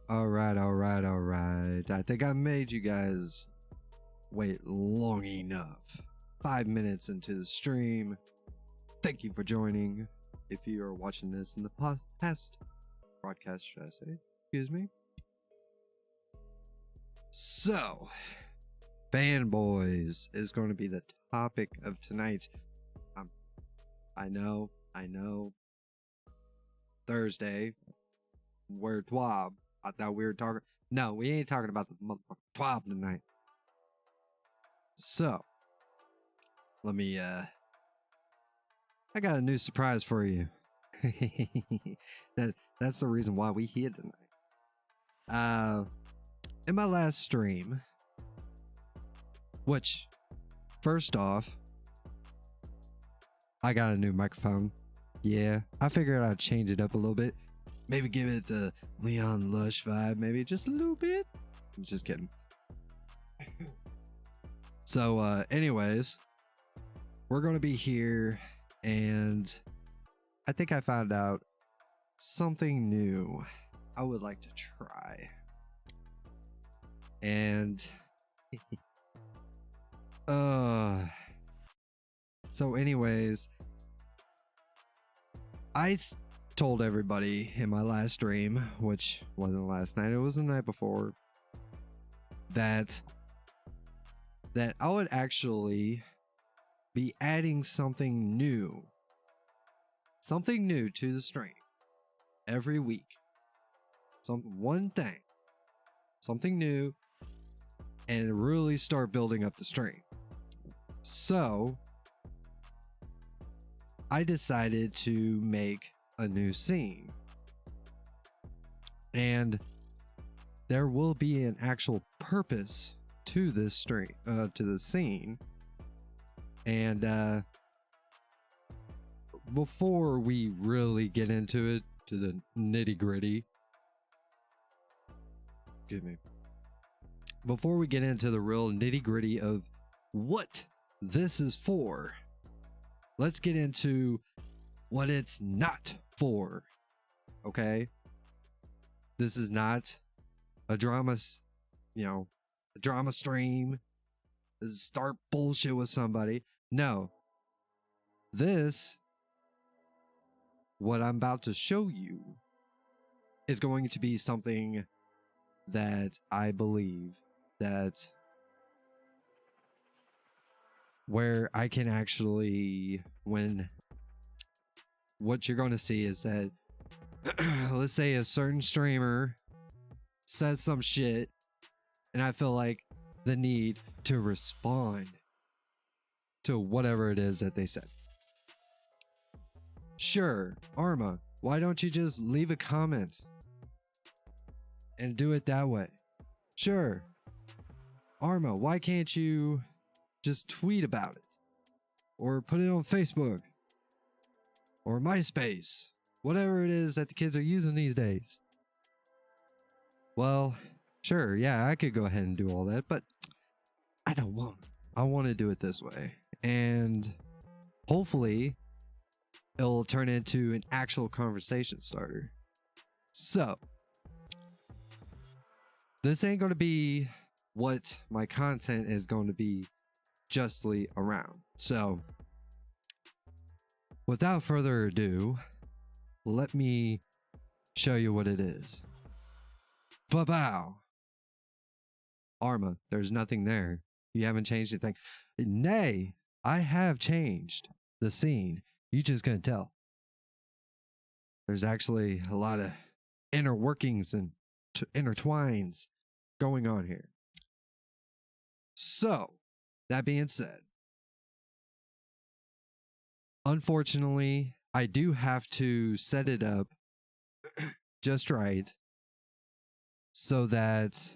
All right. I think I made you guys wait long enough. 5 minutes into the stream. Thank you for joining. If you are watching this in the past broadcast, should I say? Excuse me. So, Fanboys is going to be the topic of tonight. I know. Thursday, we're TWAB. I thought we were talking. No, we ain't talking about the motherfucking TWAB tonight. So, let me, I got a new surprise for you. That's the reason why we here tonight. In my last stream, which, first off, I got a new microphone. Yeah, I figured I'd change it up a little bit. Maybe give it the Leon Lush vibe, maybe just a little bit. I'm just kidding. So, anyways, we're going to be here, and I think I found out something new I would like to try. And so anyways, I told everybody in my last stream, which wasn't last night, it was the night before, that I would actually be adding something new to the stream every week. One thing, something new, and really start building up the stream. So I decided to make a new scene, and there will be an actual purpose to this stream, to the scene. And before we really get into it, to the nitty gritty, before we get into the real nitty gritty of what this is for, let's get into what it's not for. Okay? This is not a drama, a drama stream. This is start bullshit with somebody. No. This, what I'm about to show you, is going to be something that I believe that where I can actually, when what you're going to see is that let's say a certain streamer says some shit and I feel like the need to respond to whatever it is that they said. Sure, Arma, why don't you just leave a comment and do it that way? Sure, Arma, why can't you just tweet about it or put it on Facebook or MySpace, whatever it is that the kids are using these days? Well, sure, yeah, I could go ahead and do all that, but I don't want. I want to do it this way, and hopefully it'll turn into an actual conversation starter. So this ain't going to be what my content is going to be justly around. So without further ado, let me show you what it is. Ba-bow. Arma, there's nothing there. You haven't changed anything. Nay, I have changed the scene. You just couldn't tell. There's actually a lot of inner workings and intertwines going on here. So, that being said, unfortunately, I do have to set it up just right so that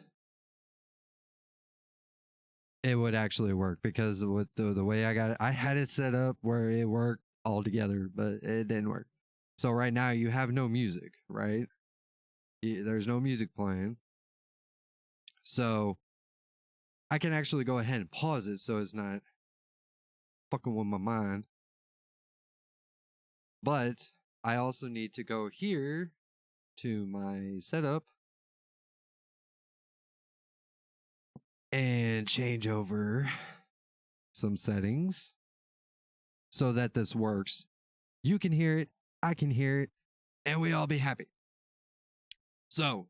it would actually work, because with the way I got it, I had it set up where it worked all together, but it didn't work. So right now you have no music, right? There's no music playing. So I can actually go ahead and pause it so it's not fucking with my mind. But I also need to go here to my setup and change over some settings so that this works. You can hear it, I can hear it, and we all be happy. So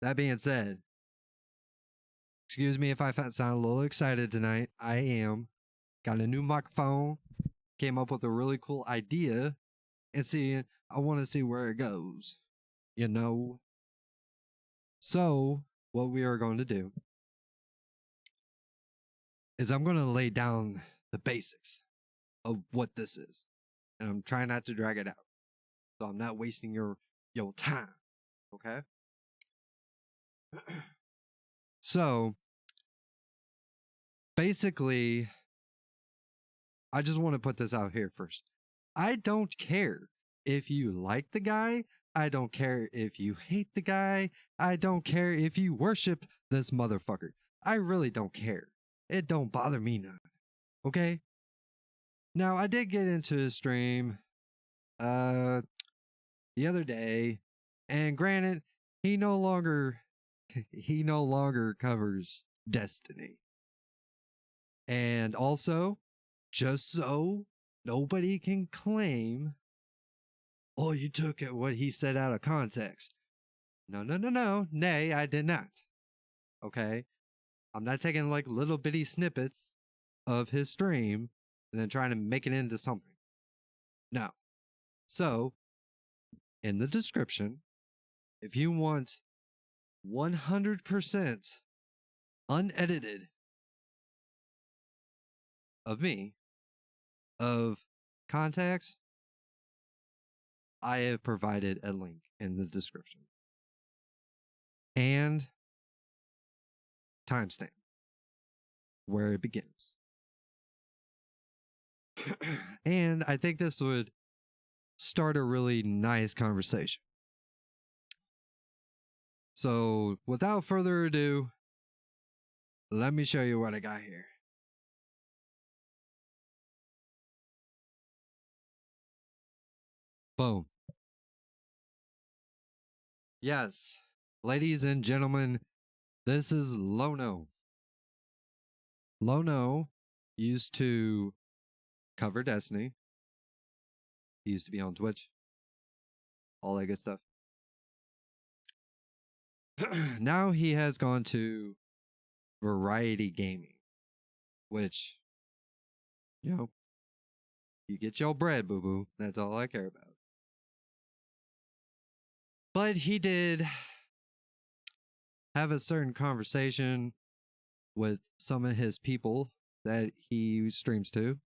that being said, excuse me if I sound a little excited tonight. I am. Got a new microphone. Came up with a really cool idea. And see, I want to see where it goes. You know? So, what we are going to do is I'm going to lay down the basics of what this is. And I'm trying not to drag it out. So I'm not wasting your time. Okay? So, basically, I just want to put this out here first. I don't care if you like the guy. I don't care if you hate the guy. I don't care if you worship this motherfucker. I really don't care. It don't bother me none. Okay? Now, I did get into his stream the other day, and granted, he no longer covers Destiny. And also, just so nobody can claim, oh, you took what he said out of context. No. Nay, I did not. Okay? I'm not taking like little bitty snippets of his stream and then trying to make it into something. No. So, in the description, if you want 100% unedited of me, of contacts, I have provided a link in the description. And timestamp where it begins. And I think this would start a really nice conversation. So, without further ado, let me show you what I got here. Boom. Yes, ladies and gentlemen, this is Lono. Lono used to cover Destiny. He used to be on Twitch. All that good stuff. Now he has gone to variety gaming, which, you know, you get your bread, boo boo. That's all I care about. But he did have a certain conversation with some of his people that he streams to.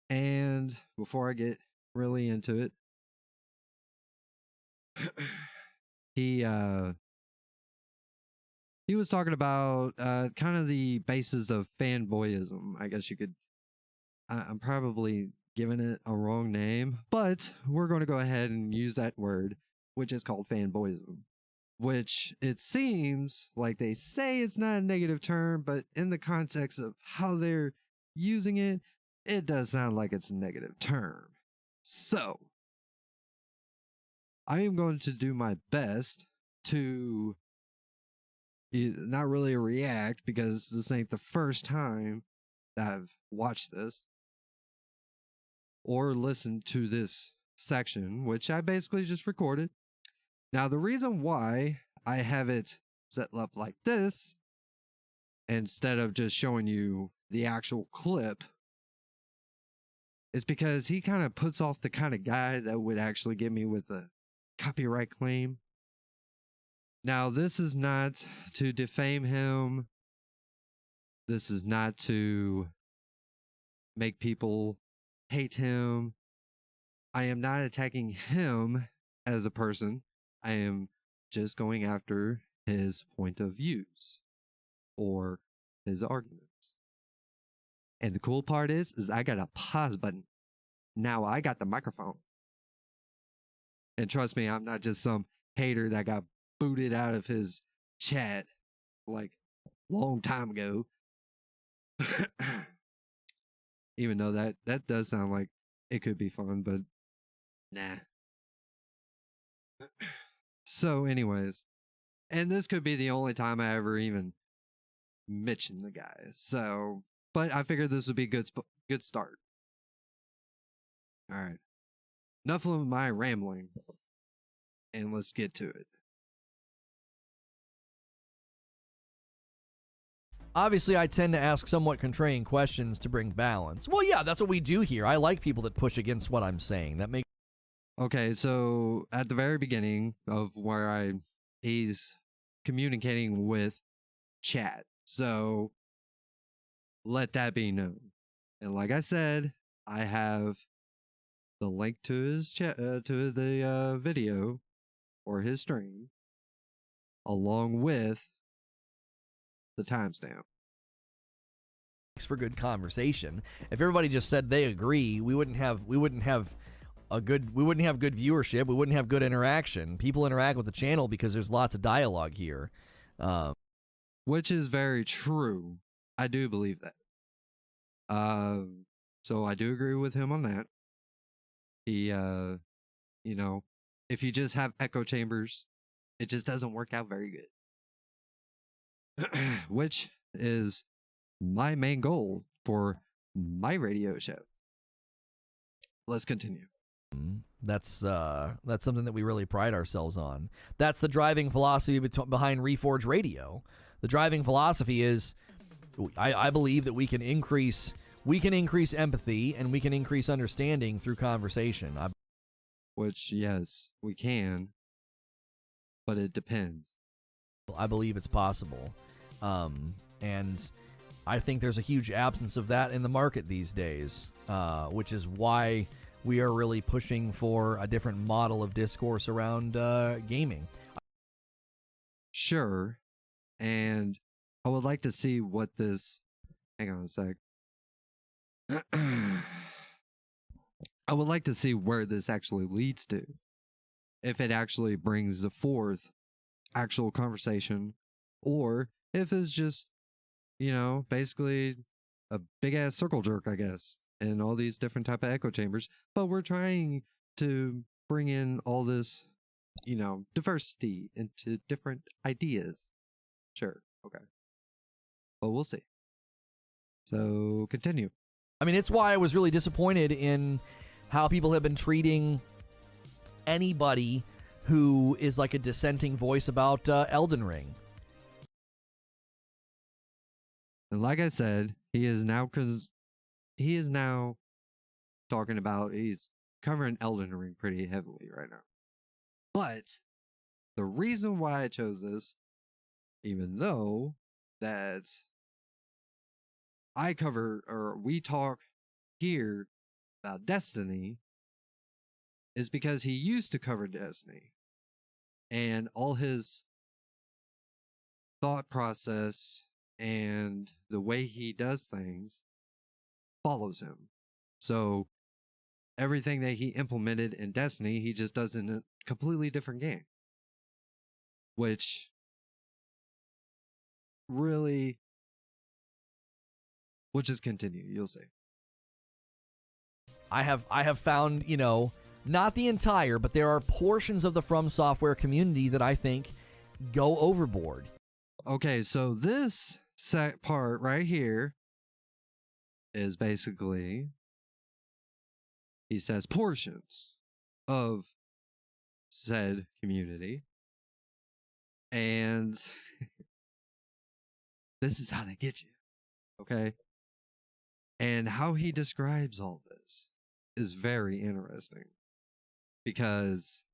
And before I get really into it, he was talking about kind of the basis of fanboyism. I guess you could. I'm probably giving it a wrong name, but we're going to go ahead and use that word, which is called fanboyism. Which it seems like they say it's not a negative term, but in the context of how they're using it, it does sound like it's a negative term. So, I am going to do my best to not really react because this ain't the first time that I've watched this or listened to this section, which I basically just recorded. Now, the reason why I have it set up like this instead of just showing you the actual clip is because he kind of puts off the kind of guy that would actually get me with a copyright claim. Now, this is not to defame him. This is not to make people hate him. I am not attacking him as a person. I am just going after his point of views or his arguments. And the cool part is I got a pause button. Now I got the microphone. And trust me, I'm not just some hater that got booted out of his chat like a long time ago. Even though that does sound like it could be fun, but nah. So, anyways, and this could be the only time I ever even mention the guy. So, but I figured this would be good start. All right. Enough of my rambling, and let's get to it. Obviously, I tend to ask somewhat contrarian questions to bring balance. Well, yeah, that's what we do here. I like people that push against what I'm saying. That makes Okay, so at the very beginning of where he's communicating with chat. So let that be known. And like I said, I have the link to his chat to the video or his stream along with the timestamp. for good conversation. If everybody just said they agree, we wouldn't have good viewership. We wouldn't have good interaction. People interact with the channel because there's lots of dialogue here. Which is very true. I do believe that. So I do agree with him on that. He, you know, if you just have echo chambers, it just doesn't work out very good. Which is my main goal for my radio show. Let's continue. That's something that we really pride ourselves on. That's the driving philosophy behind Reforge Radio. The driving philosophy is, I believe that we can increase empathy and we can increase understanding through conversation. Which, yes, we can, but it depends. I believe it's possible, and I think there's a huge absence of that in the market these days, which is why we are really pushing for a different model of discourse around gaming. Sure, and I would like to see what this... Hang on a sec. I would like to see where this actually leads to. If it actually brings forth actual conversation, or if it's just, basically a big ass circle jerk, I guess, and all these different type of echo chambers. But we're trying to bring in all this, diversity into different ideas. Sure, okay, but we'll see. So continue. I mean, it's why I was really disappointed in how people have been treating anybody who is like a dissenting voice about Elden Ring. And like I said, he is now talking about, he's covering Elden Ring pretty heavily right now. But the reason why I chose this, even though that we talk here about Destiny, is because he used to cover Destiny. And all his thought process and the way he does things follows him. So everything that he implemented in Destiny, he just does in a completely different game. Which really... We'll just continue, you'll see. I have found, not the entire, but there are portions of the From Software community that I think go overboard. Okay, so this part right here is basically, he says, portions of said community. And this is how they get you. Okay? And how he describes all this is very interesting. Because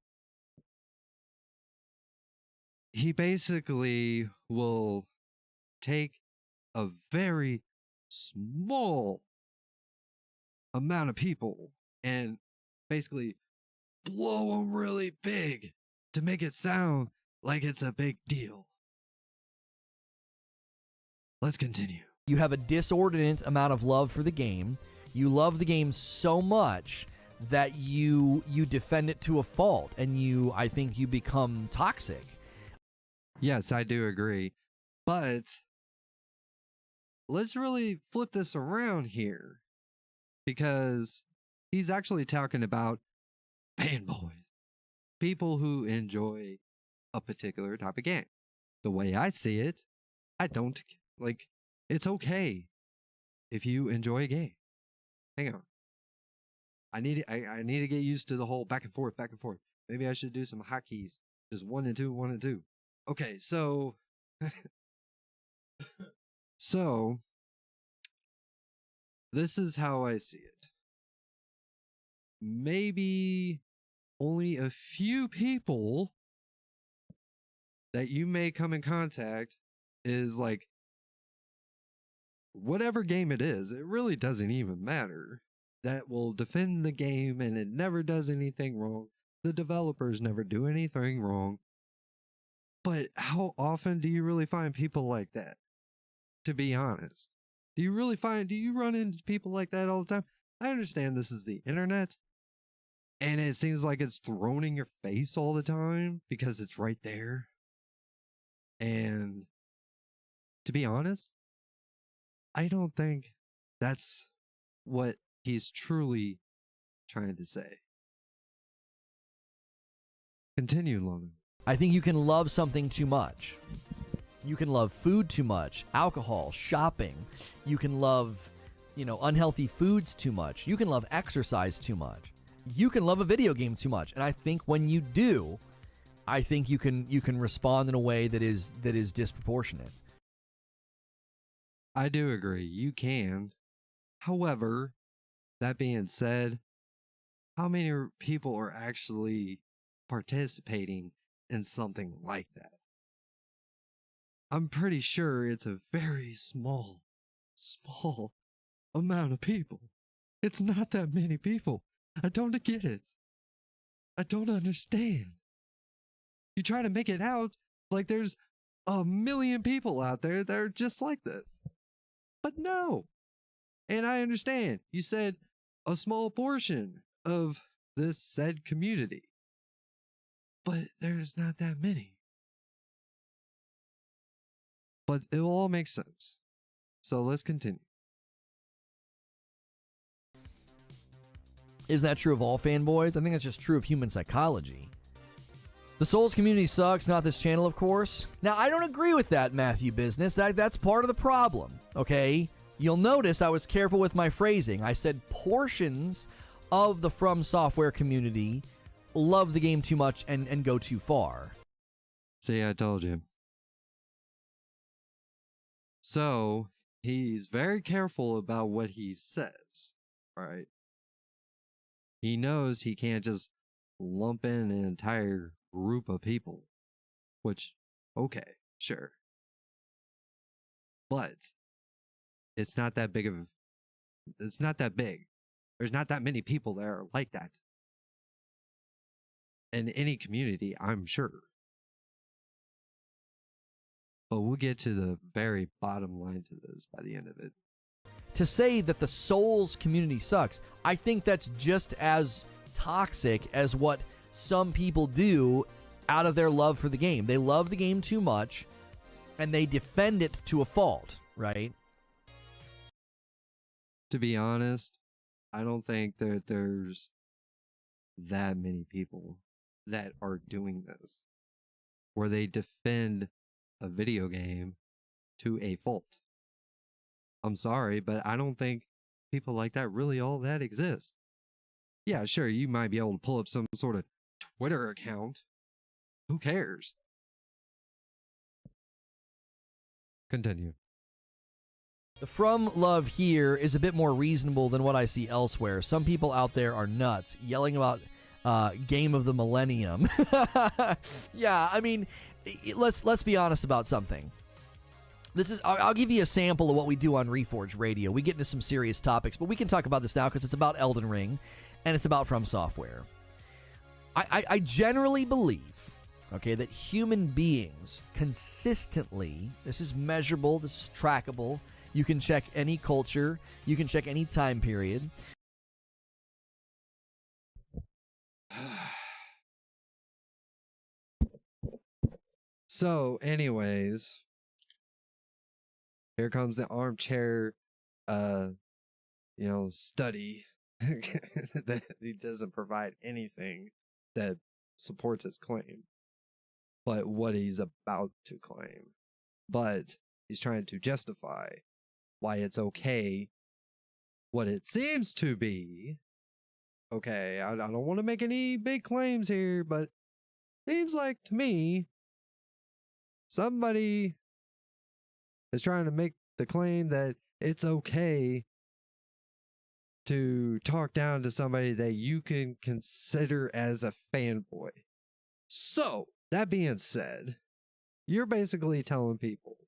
he basically will take a very small amount of people and basically blow them really big to make it sound like it's a big deal. Let's continue. You have a disordinate amount of love for the game. You love the game so much that you defend it to a fault, and I think you become toxic. Yes, I do agree. But let's really flip this around here, because he's actually talking about fanboys, people who enjoy a particular type of game. The way I see it, I don't like. It's okay if you enjoy a game. Hang on. I need to get used to the whole back and forth. Maybe I should do some hotkeys. Just 1 and 2, 1 and 2. Okay, so So, this is how I see it. Maybe only a few people that you may come in contact is like, whatever game it is, it really doesn't even matter. That will defend the game and it never does anything wrong. The developers never do anything wrong. But how often do you really find people like that? To be honest, do you run into people like that all the time? I understand this is the internet and it seems like it's thrown in your face all the time because it's right there. And to be honest, I don't think that's what he's truly trying to say. Continue, Logan. I think you can love something too much. You can love food too much, alcohol, shopping. You can love, unhealthy foods too much. You can love exercise too much. You can love a video game too much. And I think when you do, I think you can respond in a way that is disproportionate. I do agree. You can. However, that being said, how many people are actually participating in something like that? I'm pretty sure it's a very small amount of people. It's not that many people. I don't get it. I don't understand. You try to make it out like there's a million people out there that are just like this. But no. And I understand. You said a small portion of this said community. But there's not that many. But it will all make sense. So let's continue. Isn't that true of all fanboys? I think that's just true of human psychology. The Souls community sucks, not this channel, of course. Now, I don't agree with that, Matthew Business. That's part of the problem, okay? You'll notice I was careful with my phrasing. I said portions of the From Software community love the game too much and go too far. See, I told you. So, he's very careful about what he says, right? He knows he can't just lump in an entire group of people, which, okay, sure. But it's not that big. There's not that many people that are like that in any community, I'm sure. But we'll get to the very bottom line to this by the end of it. To say that the Souls community sucks, I think that's just as toxic as what some people do out of their love for the game. They love the game too much, and they defend it to a fault, right? To be honest, I don't think that there's that many people that are doing this, where they defend a video game to a fault. I'm sorry, but I don't think people like that really all that exist. Yeah, sure, you might be able to pull up some sort of Twitter account. Who cares? Continue. The From love here is a bit more reasonable than what I see elsewhere. Some people out there are nuts, yelling about game of the millennium. Yeah, I mean, let's be honest about something. I'll give you a sample of what we do on Reforge Radio. We get into some serious topics, but we can talk about this now because it's about Elden Ring and it's about From Software. I generally believe, okay, that human beings consistently, this is measurable, this is trackable. You can check any culture, you can check any time period. So, anyways, here comes the armchair, study that he doesn't provide anything that supports his claim, but what he's about to claim. But he's trying to justify why it's okay, what it seems to be. Okay, I don't want to make any big claims here, but seems like to me somebody is trying to make the claim that it's okay to talk down to somebody that you can consider as a fanboy. So, that being said, you're basically telling people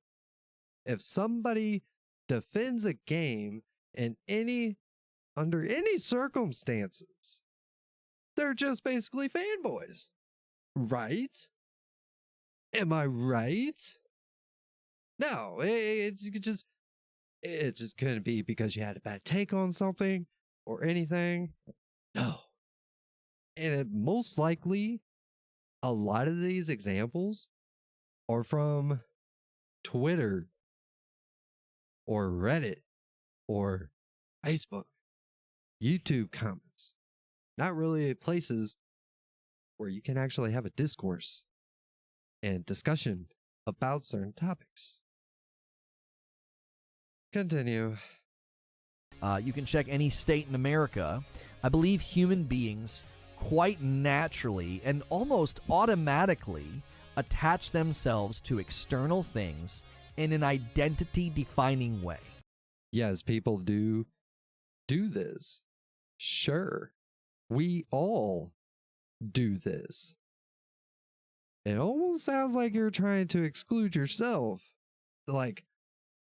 if somebody defends a game in under any circumstances, they're just basically fanboys. Right? Am I right? No, it just couldn't be because you had a bad take on something or anything. No. And most likely, a lot of these examples are from Twitter or Reddit or Facebook, YouTube comments. Not really places where you can actually have a discourse and discussion about certain topics. Continue. You can check any state in America. I believe human beings quite naturally and almost automatically attach themselves to external things in an identity-defining way. Yes, people do this. Sure. We all do this. It almost sounds like you're trying to exclude yourself. Like,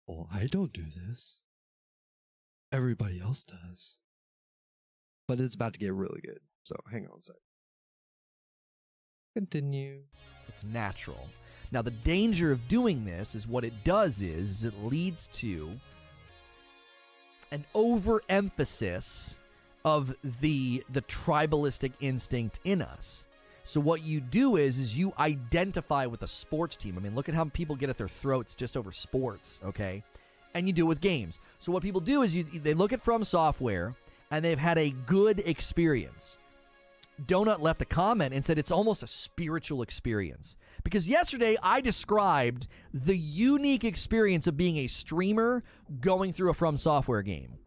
oh, I don't do this. Everybody else does. But it's about to get really good. So hang on a sec. Continue. It's natural. Now, the danger of doing this is what it does is it leads to an overemphasis of the tribalistic instinct in us. So what you do is you identify with a sports team. I mean, look at how people get at their throats just over sports, okay? And you do it with games. So what people do is they look at From Software, and they've had a good experience. Donut left a comment and said it's almost a spiritual experience. Because yesterday I described the unique experience of being a streamer going through a From Software game.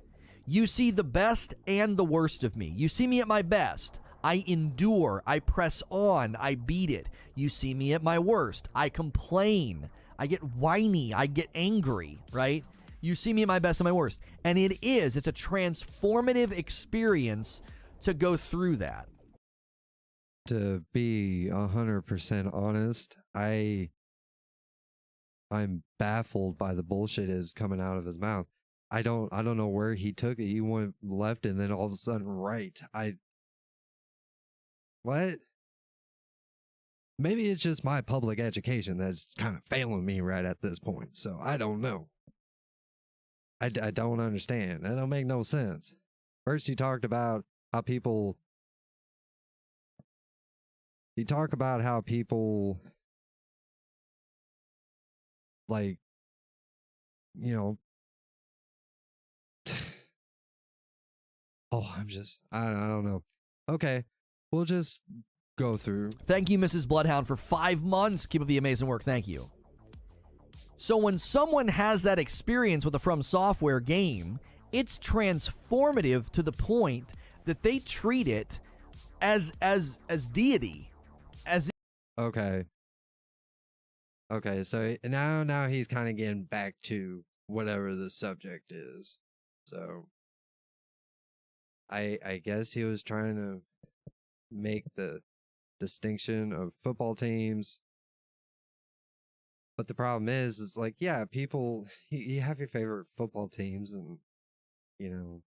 You see the best and the worst of me. You see me at my best. I endure. I press on. I beat it. You see me at my worst. I complain. I get whiny. I get angry, right? You see me at my best and my worst. And it's a transformative experience to go through that. To be 100% honest, I'm baffled by the bullshit is coming out of his mouth. I don't know where he took it. He went left and then all of a sudden right. What? Maybe it's just my public education that's kind of failing me right at this point. So I don't know. I don't understand. That don't make no sense. First, he talked about how people. Like, you know. Oh, I don't know. Okay, we'll just go through. Thank you, Mrs. Bloodhound, for 5 months. Keep up the amazing work. Thank you. So when someone has that experience with a From Software game, it's transformative to the point that they treat it as deity. Okay, so now he's kind of getting back to whatever the subject is. So I guess he was trying to make the distinction of football teams. But the problem is like, yeah, people, you have your favorite football teams and, you know,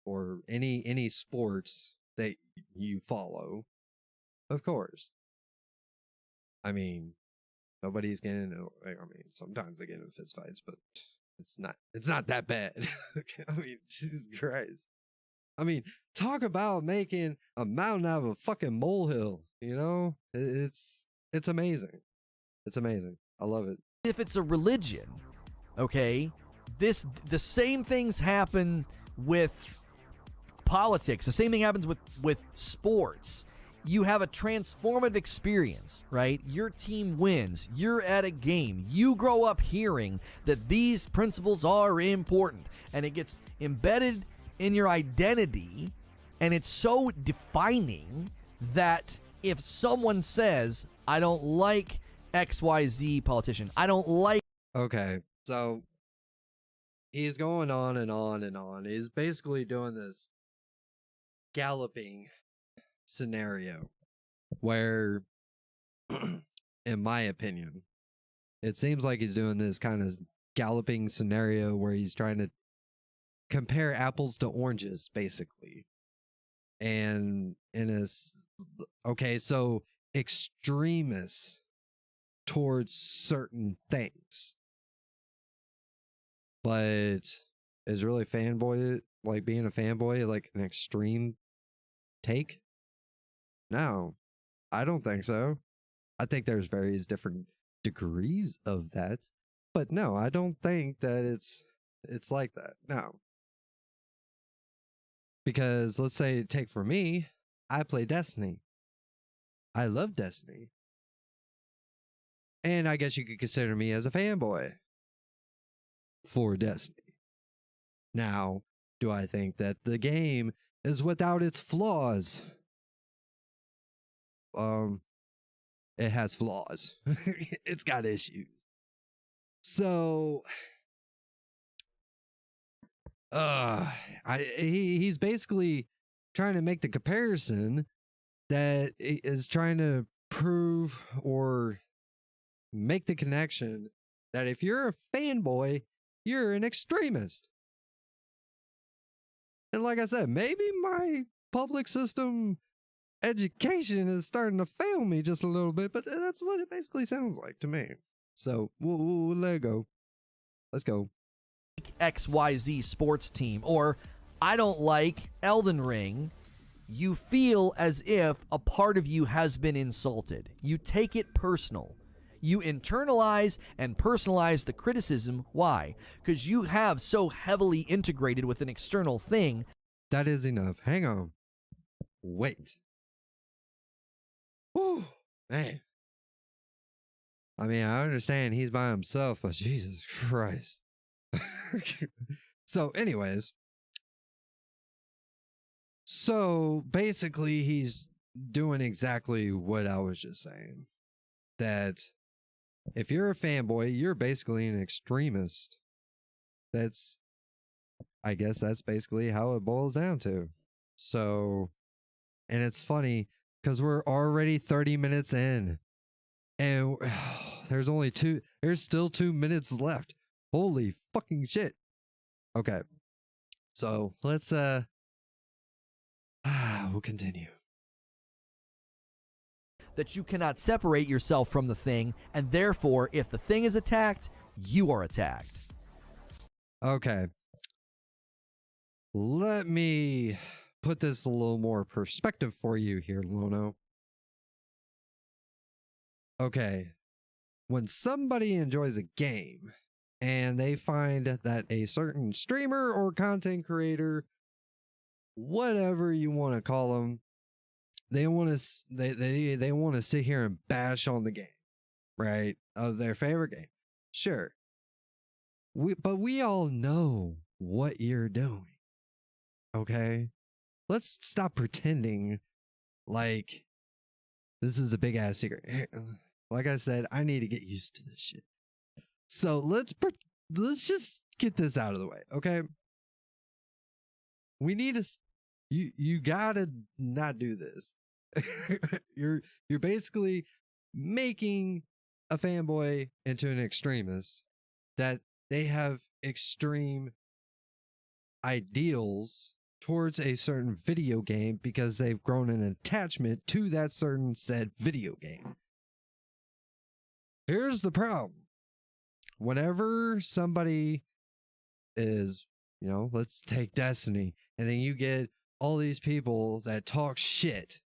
or any sports that you follow, of course. I mean, nobody's getting, sometimes they get in fist fights, but it's not that bad. I mean, Jesus Christ. I mean, talk about making a mountain out of a fucking molehill, you know? It's amazing. It's amazing. I love it. If it's a religion, okay, the same things happen with politics. The same thing happens with sports. You have a transformative experience, right? Your team wins. You're at a game. You grow up hearing that these principles are important, and it gets embedded in your identity, and it's so defining that if someone says, I don't like XYZ politician, I don't like... Okay, so he's going on and on and on. He's basically doing this galloping scenario where, in my opinion, it seems like he's doing this kind of galloping scenario where he's trying to compare apples to oranges, basically. And okay, so extremists towards certain things. But is really fanboy, like being a fanboy, like an extreme take? No, I don't think so. I think there's various different degrees of that, but no, I don't think that it's like that. No. Because let's say, take for me, I play Destiny. I love Destiny. And I guess you could consider me as a fanboy for Destiny. Now, do I think that the game is without its flaws? It has flaws. It's got issues. So, he's basically trying to make the comparison that is trying to prove or make the connection that if you're a fanboy, you're an extremist. And like I said, maybe my public system education is starting to fail me just a little bit, but that's what it basically sounds like to me. So we'll let it go. Let's go. XYZ sports team, or I don't like Elden Ring, you feel as if a part of you has been insulted. You take it personal. You internalize and personalize the criticism. Why? Because you have so heavily integrated with an external thing. That is enough. Hang on. Wait. Whew, man. I mean, I understand he's by himself, but Jesus Christ. So, anyways. So, basically, he's doing exactly what I was just saying. That if you're a fanboy, you're basically an extremist. I guess that's basically how it boils down to. So, and it's funny because we're already 30 minutes in and there's still 2 minutes left. Holy fucking shit. Okay. So let's, we'll continue. That you cannot separate yourself from the thing, and therefore, if the thing is attacked, you are attacked. Okay. Let me put this a little more perspective for you here, Lono. Okay. When somebody enjoys a game and they find that a certain streamer or content creator, whatever you want to call them, they want to sit here and bash on the game, right? Of their favorite game. Sure. But we all know what you're doing. Okay? Let's stop pretending like this is a big ass secret. Like I said, I need to get used to this shit. So let's just get this out of the way, okay? We need to you gotta not do this. You're basically making a fanboy into an extremist that they have extreme ideals towards a certain video game because they've grown an attachment to that certain said video game. Here's the problem. Whenever somebody is, let's take Destiny, and then you get all these people that talk shit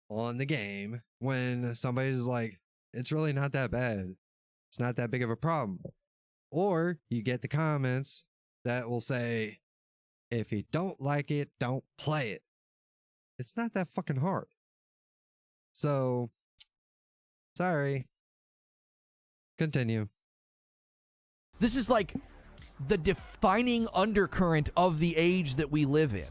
on the game when somebody's like, it's really not that bad. It's not that big of a problem. Or you get the comments that will say, if you don't like it, don't play it. It's not that fucking hard. So, sorry. Continue. This is like the defining undercurrent of the age that we live in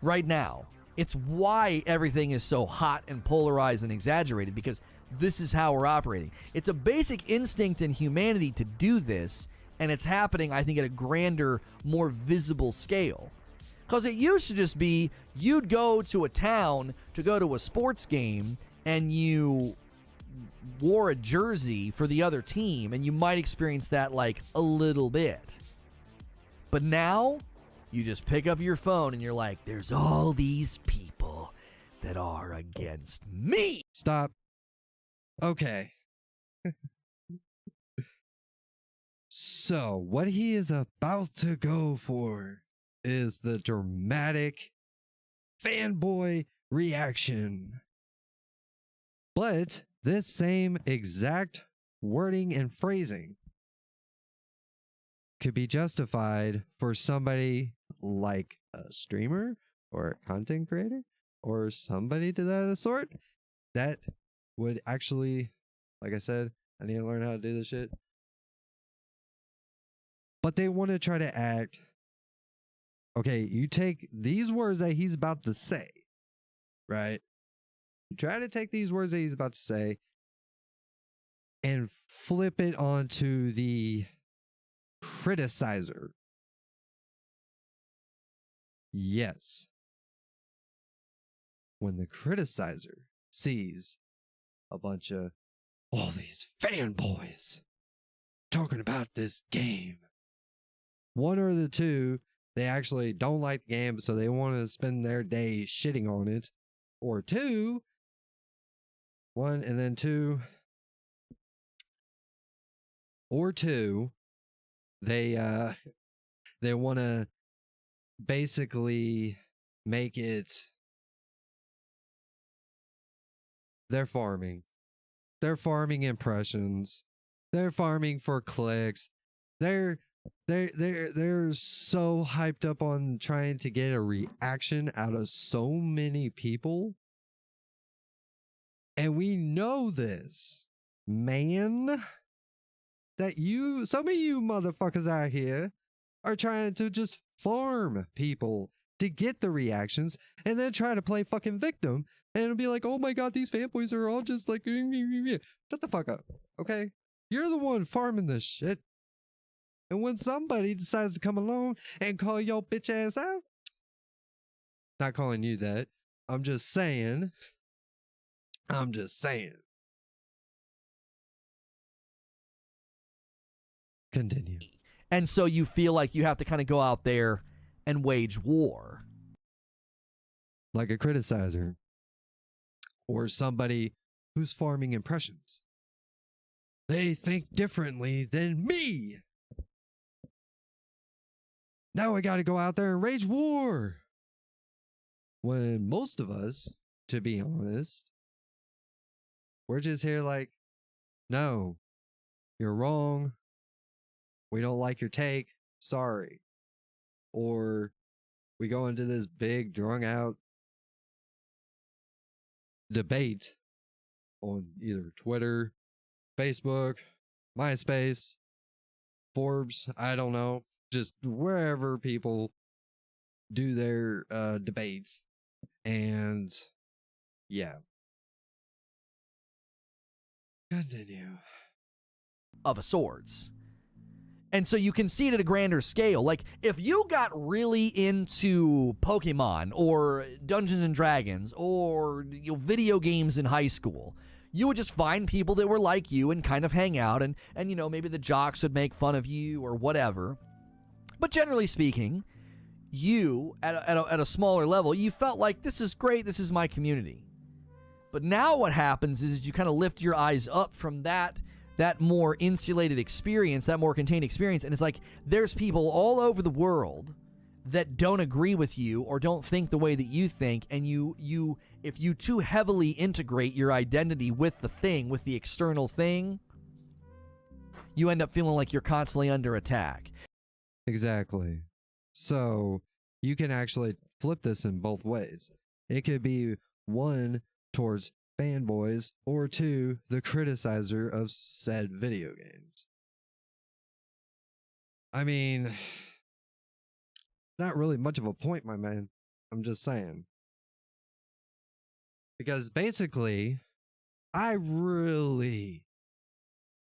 right now. It's why everything is so hot and polarized and exaggerated, because this is how we're operating. It's a basic instinct in humanity to do this, And it's happening, I think, at a grander, more visible scale. Because it used to just be you'd go to a town to go to a sports game and you wore a jersey for the other team, and you might experience that like a little bit. But now you just pick up your phone and you're like, there's all these people that are against me. Stop. Okay. So, what he is about to go for is the dramatic fanboy reaction. But this same exact wording and phrasing could be justified for somebody like a streamer or a content creator or somebody to that sort that would actually, like I said, I need to learn how to do this shit. But they want to try to act, okay, you take these words that he's about to say, right? You try to take these words that he's about to say and flip it onto the criticizer. Yes. When the criticizer sees a bunch of all these fanboys talking about this game, one or the two, they actually don't like the game, so they want to spend their day shitting on it. Or two, one and then two, or two, they want to basically make it, they're farming impressions, they're farming for clicks, they're so hyped up on trying to get a reaction out of so many people. And we know this, man, that some of you motherfuckers out here are trying to just farm people to get the reactions and then try to play fucking victim and it'll be like, oh my god, these fanboys are all just like, shut the fuck up, okay? You're the one farming this shit. And when somebody decides to come along and call your bitch ass out, not calling you that, I'm just saying. Continue. And so you feel like you have to kind of go out there and wage war. Like a criticizer. Or somebody who's farming impressions. They think differently than me. Now I gotta go out there and wage war. When most of us, to be honest, we're just here like, no, you're wrong. We don't like your take. Sorry. Or we go into this big, drung out debate on either Twitter, Facebook, MySpace, Forbes, I don't know, just wherever people do their debates. And yeah. Continue. Of a sorts. And so you can see it at a grander scale. Like, if you got really into Pokemon or Dungeons and Dragons or video games in high school, you would just find people that were like you and kind of hang out. And maybe the jocks would make fun of you or whatever. But generally speaking, you, at a smaller level, you felt like, this is great, this is my community. But now what happens is you kind of lift your eyes up from that more insulated experience, that more contained experience, and it's like there's people all over the world that don't agree with you or don't think the way that you think, and you if you too heavily integrate your identity with the thing, with the external thing, you end up feeling like you're constantly under attack. Exactly. So you can actually flip this in both ways. It could be one towards fanboys, or two, the criticizer of said video games. I mean, not really much of a point, my man. I'm just saying. Because basically, I really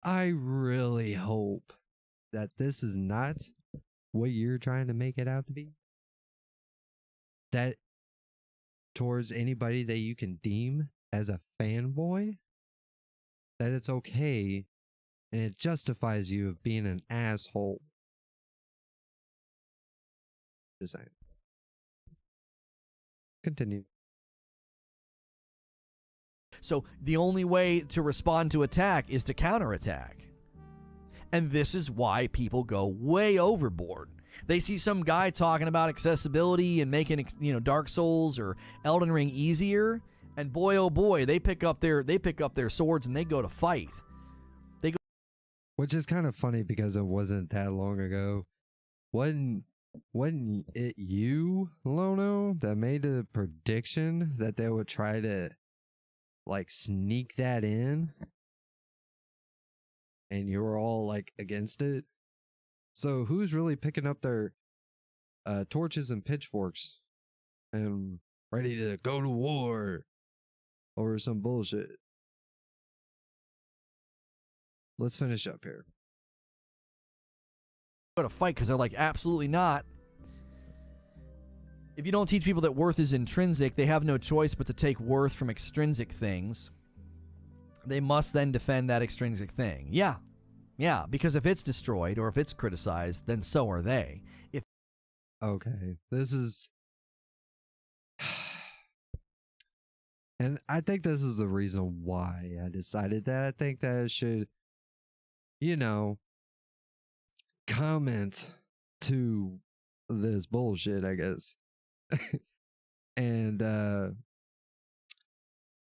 hope that this is not what you're trying to make it out to be, that towards anybody that you can deem as a fanboy, that it's okay and it justifies you of being an asshole. Just saying. Continue. So the only way to respond to attack is to counterattack. And this is why people go way overboard. They see some guy talking about accessibility and making, Dark Souls or Elden Ring easier, and boy oh boy, they pick up their swords and they go to fight. Which is kind of funny because it wasn't that long ago. Wasn't it you, Lono, that made a prediction that they would try to like sneak that in? And you were all like against it. So who's really picking up their torches and pitchforks and ready to go to war over some bullshit? Let's finish up here. Go to fight because they're like, absolutely not. If you don't teach people that worth is intrinsic, they have no choice but to take worth from extrinsic things. They must then defend that extrinsic thing. Yeah, because if it's destroyed or if it's criticized, then so are they. Okay, this is... And I think this is the reason why I decided that. I think that it should, comment to this bullshit, I guess. And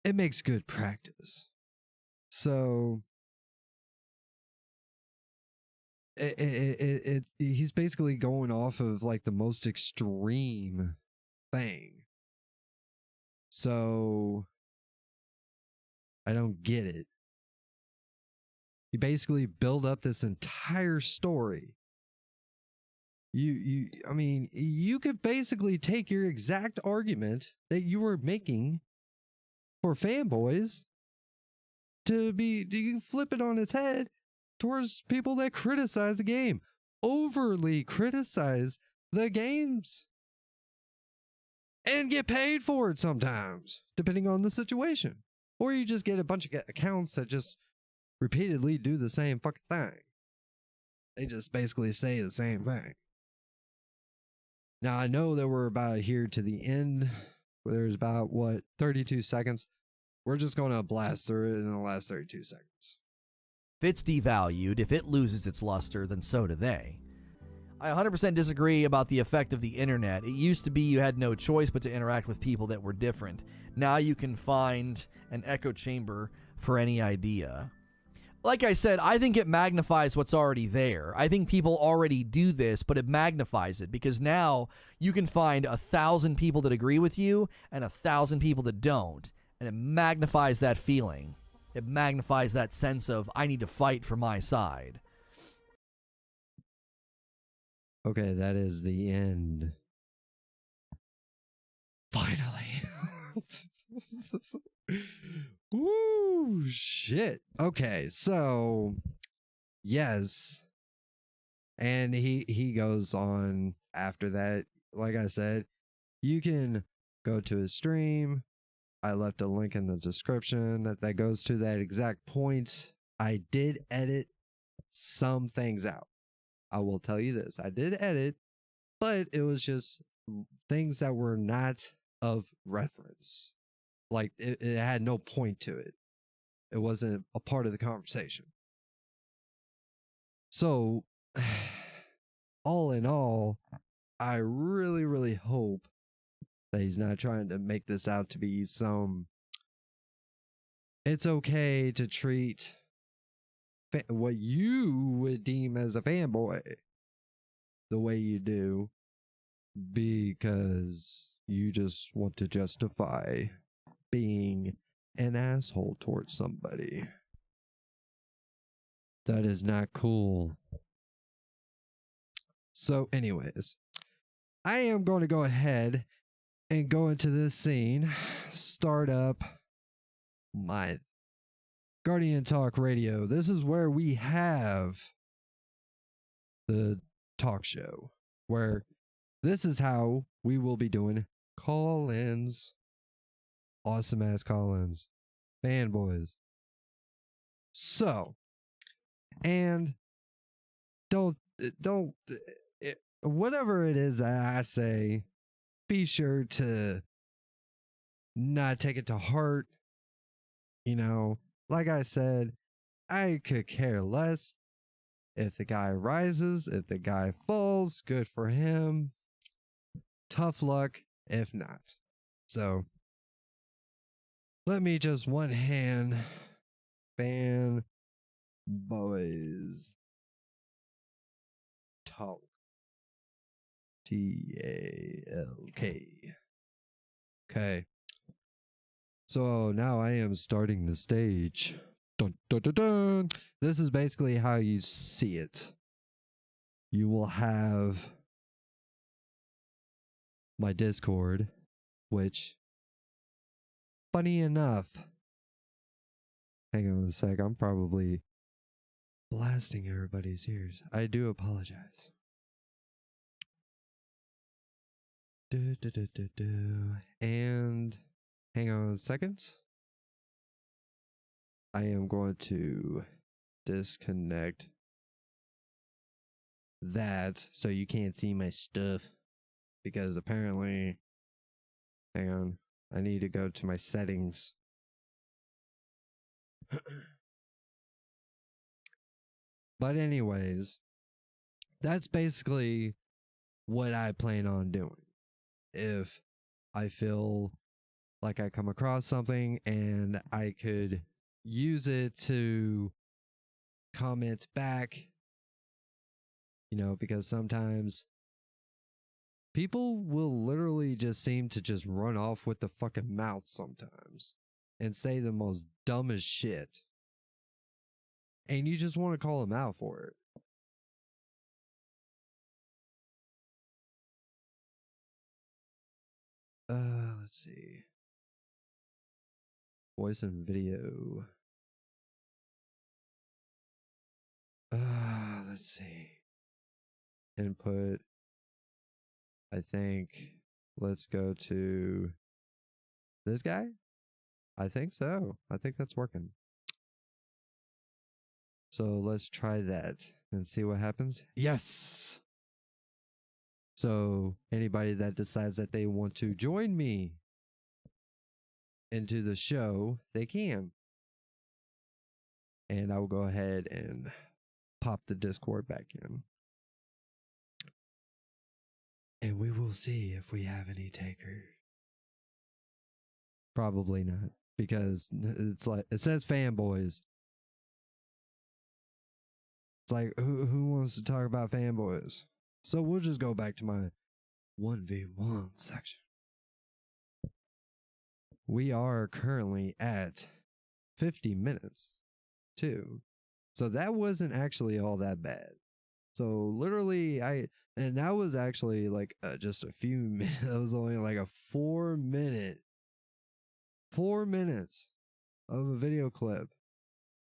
it makes good practice. So he's basically going off of like the most extreme thing. So I don't get it. You basically build up this entire story. I mean, you could basically take your exact argument that you were making for Fanboys you flip it on its head towards people that criticize the game, overly criticize the games, and get paid for it sometimes, depending on the situation. Or you just get a bunch of accounts that just repeatedly do the same fucking thing. They just basically say the same thing. Now, I know that we're about here to the end. There's about, 32 seconds. We're just going to blast through it in the last 32 seconds. If it's devalued, if it loses its luster, then so do they. I 100% disagree about the effect of the internet. It used to be you had no choice but to interact with people that were different. Now you can find an echo chamber for any idea. Like I said, I think it magnifies what's already there. I think people already do this, but it magnifies it because now you can find 1,000 people that agree with you and 1,000 people that don't. And it magnifies that feeling. It magnifies that sense of, I need to fight for my side. Okay, that is the end. Finally. Woo, shit. Okay, so yes. And he goes on after that. Like I said, you can go to his stream. I left a link in the description that goes to that exact point. I did edit some things out. I will tell you this. I did edit, but it was just things that were not of reference. Like, it had no point to it. It wasn't a part of the conversation. So, all in all, I really, really hope that he's not trying to make this out to be some... It's okay to treat what you would deem as a fanboy the way you do because you just want to justify being an asshole towards somebody. That is not cool. So anyways, I am going to go ahead and go into this scene, start up my Guardian Talk Radio. This is where we have the talk show, where this is how we will be doing call-ins. Awesome ass call-ins. Fanboys. So, and don't whatever it is that I say, be sure to not take it to heart. You know, like I said, I could care less if the guy rises, if the guy falls, good for him. Tough luck if not. So, let me just one hand fan boys talk. TALK. Okay. So now I am starting the stage. Dun, dun, dun, dun. This is basically how you see it. You will have my Discord, which, funny enough, hang on a sec, I'm probably blasting everybody's ears. I do apologize. And hang on a second. I am going to disconnect that so you can't see my stuff, because apparently, hang on, I need to go to my settings. But anyways, that's basically what I plan on doing. If I feel like I come across something and I could use it to comment back, you know, because sometimes people will literally just seem to just run off with the fucking mouth sometimes and say the most dumbest shit. And you just want to call them out for it. Let's see. Voice and video. Let's see. Input. I think let's go to this guy. I think so. I think that's working. So let's try that and see what happens. Yes. So anybody that decides that they want to join me into the show, they can. And I will go ahead and pop the Discord back in. And we will see if we have any takers. Probably not, because it's like it says fanboys. It's like who wants to talk about fanboys? So we'll just go back to my 1v1 section. We are currently at 50 minutes too. So that wasn't actually all that bad. So literally and that was actually like just a few minutes. That was only like a 4 minutes of a video clip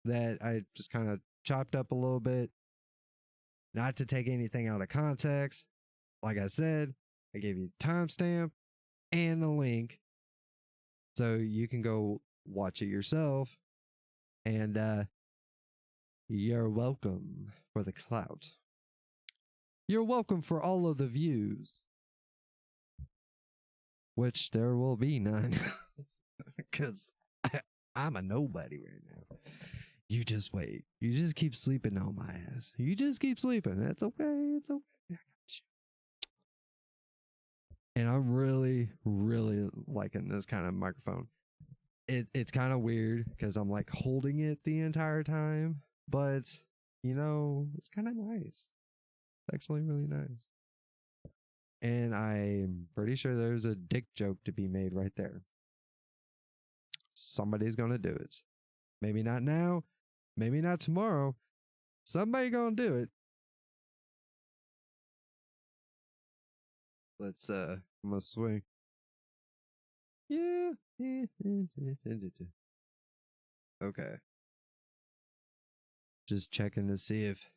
that I just kind of chopped up a little bit, not to take anything out of context. Like I said, I gave you a timestamp and a link so you can go watch it yourself. And you're welcome for the clout. You're welcome for all of the views, which there will be none, because I'm a nobody right now. You just wait. You just keep sleeping on my ass. You just keep sleeping. That's okay. It's okay. I got you. And I'm really, really liking this kind of microphone. It's kind of weird because I'm like holding it the entire time, but you know, it's kind of nice. It's actually really nice. And I'm pretty sure there's a dick joke to be made right there. Somebody's gonna do it. Maybe not now, maybe not tomorrow. Somebody gonna do it. Let's I'm gonna swing. Yeah. Okay. Just checking to see if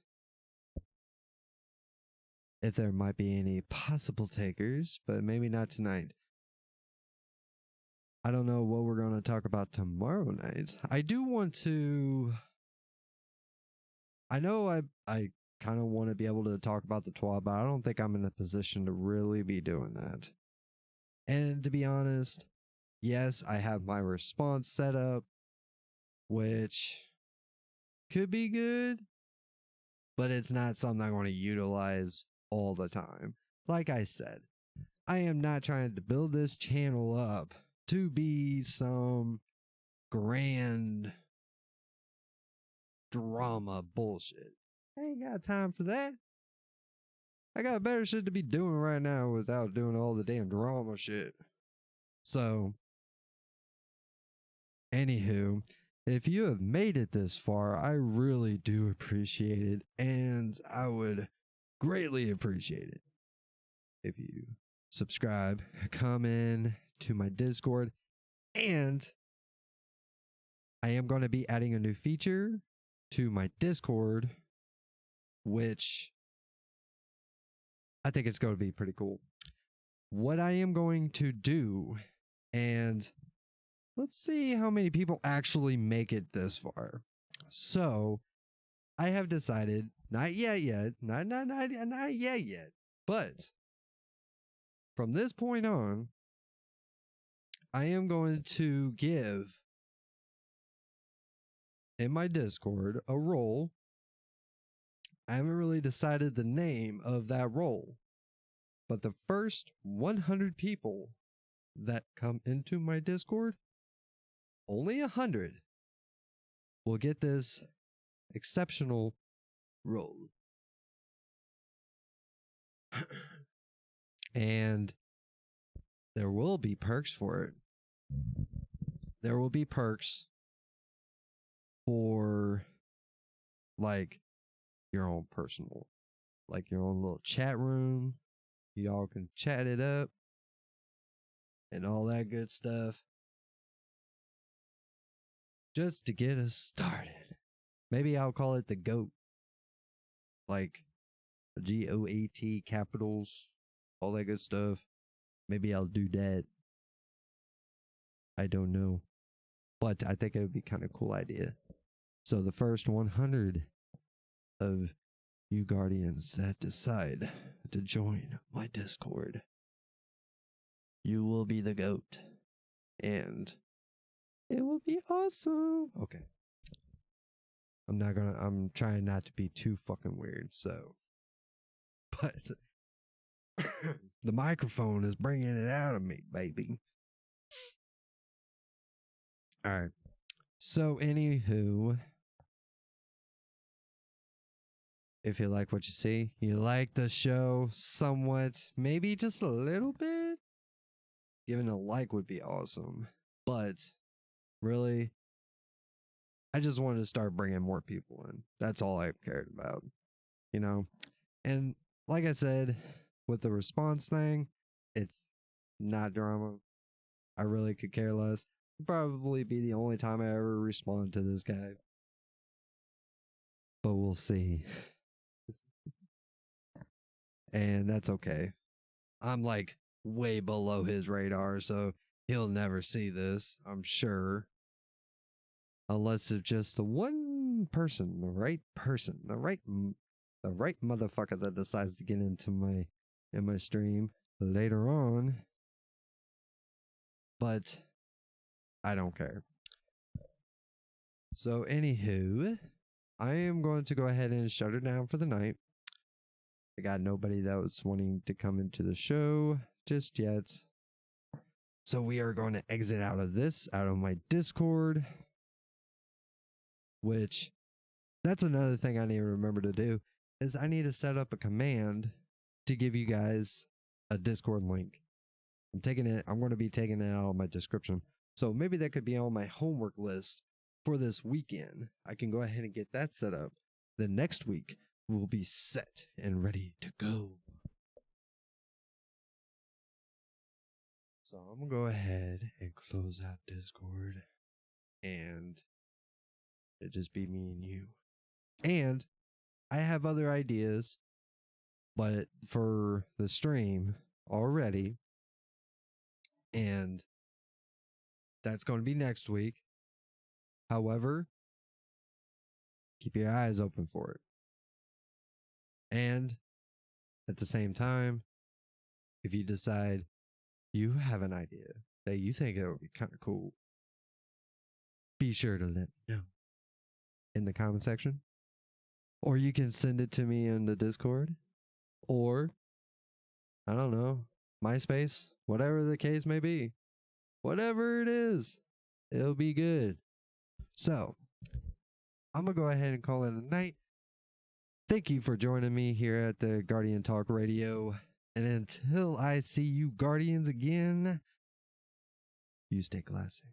if there might be any possible takers, but maybe not tonight. I don't know what we're going to talk about tomorrow night. I do want to. I know I kind of want to be able to talk about the TWA, but I don't think I'm in a position to really be doing that. And to be honest, yes, I have my response set up, which could be good, but it's not something I'm going to utilize all the time. Like I said, I am not trying to build this channel up to be some grand drama bullshit. I ain't got time for that. I got better shit to be doing right now without doing all the damn drama shit. So, anywho, if you have made it this far, I really do appreciate it, and I would greatly appreciate it if you subscribe, come in to my Discord, and I am going to be adding a new feature to my Discord, which I think it's going to be pretty cool. What I am going to do, and let's see how many people actually make it this far. So, I have decided, not yet, not yet, but from this point on, I am going to give in my Discord a role. I haven't really decided the name of that role, but the first 100 people that come into my Discord, only 100 will get this exceptional role. And there will be perks for it. There will be perks for like your own personal, like your own little chat room. Y'all can chat it up and all that good stuff. Just to get us started. Maybe I'll call it the GOAT. Like GOAT capitals, all that good stuff. Maybe I'll do that. I don't know. But I think it would be kind of cool idea. So the first 100 of you guardians that decide to join my Discord, you will be the GOAT. And it will be awesome. Okay. I'm trying not to be too fucking weird, so. But the microphone is bringing it out of me, baby. All right. So, anywho, if you like what you see, you like the show somewhat, maybe just a little bit, giving a like would be awesome. But really, I just wanted to start bringing more people in. That's all I cared about, you know? And like I said, with the response thing, it's not drama. I really could care less. It'd probably be the only time I ever respond to this guy. But we'll see. And that's okay. I'm like way below his radar, so he'll never see this, I'm sure. Unless it's just the one person, the right motherfucker that decides to get into my stream later on. But I don't care. So anywho, I am going to go ahead and shut her down for the night. I got nobody that was wanting to come into the show just yet. So we are going to exit out of my Discord. Which, that's another thing I need to remember to do, is I need to set up a command to give you guys a Discord link. I'm going to be taking it out of my description. So maybe that could be on my homework list for this weekend. I can go ahead and get that set up. The next week will be set and ready to go. So I'm going to go ahead and close out Discord. And it just be me and you. And I have other ideas but for the stream already. And that's going to be next week. However, keep your eyes open for it. And at the same time, if you decide you have an idea that you think it would be kind of cool, be sure to let me know in the comment section. Or you can send it to me in the Discord. Or, I don't know, MySpace, whatever the case may be. Whatever it is, it'll be good. So, I'm going to go ahead and call it a night. Thank you for joining me here at the Guardian Talk Radio. And until I see you Guardians again, you stay classy.